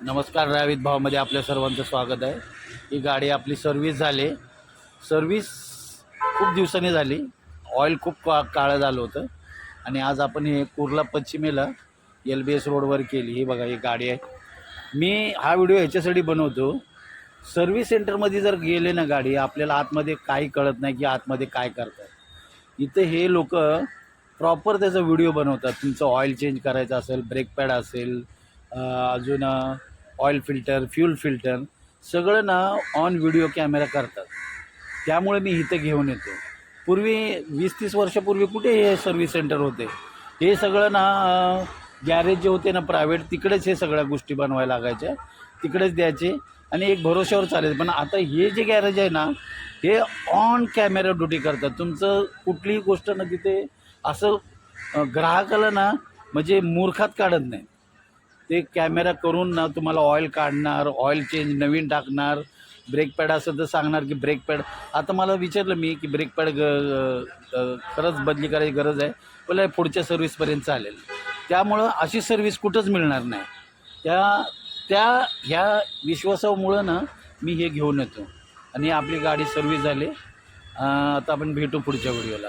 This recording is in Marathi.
नमस्कार. रावित भावमध्ये आपल्या सर्वांचं स्वागत आहे. ही गाडी आपली सर्व्हिस झाली. सर्व्हिस खूप दिवसांनी झाली. ऑइल खूप काळं झालं होतं आणि आज आपण हे कुर्ला पश्चिमेला LBS रोडवर केली. ही बघा ही गाडी आहे. मी हा व्हिडिओ ह्याच्यासाठी बनवतो, सर्व्हिस सेंटरमध्ये जर गेले ना गाडी, आपल्याला आतमध्ये काही कळत नाही की आतमध्ये काय करतात. इथं हे लोक प्रॉपर त्याचा व्हिडिओ बनवतात. तुमचं ऑइल चेंज करायचं असेल, ब्रेक पॅड असेल, अजून ऑइल फिल्टर, फ्यूल फिल्टर, सगळं ना ऑन व्हिडिओ कॅमेरा करतात. त्यामुळे मी इथं घेऊन येतो. पूर्वी 20-30 वर्षापूर्वी कुठे हे सर्व्हिस सेंटर होते? हे सगळं ना गॅरेज जे होते ना प्रायव्हेट, तिकडेच हे सगळ्या गोष्टी बनवायला लागायच्या, तिकडेच द्यायचे आणि एक भरोश्यावर चालेल. पण आता हे जे गॅरेज आहे ना, हे ऑन कॅमेरा ड्युटी करतात. तुमचं कुठलीही गोष्ट ना तिथे असं ग्राहकाला ना म्हणजे मूर्खात काढत नाही. ते कॅमेरा करून ना तुम्हाला ऑइल काढणार, ऑइल चेंज नवीन टाकणार, ब्रेक पॅड असेल तर सांगणार की ब्रेक पॅड. आता मला विचारलं मी की ब्रेक पॅड खरंच बदली करायची गरज आहे, मला पुढच्या सर्व्हिसपर्यंत चालेल. त्यामुळं अशी सर्व्हिस कुठंच मिळणार नाही. ह्या विश्वासामुळं ना मी हे घेऊन येतो आणि आपली गाडी सर्व्हिस झाली. आता आपण भेटू पुढच्या व्हिडिओला.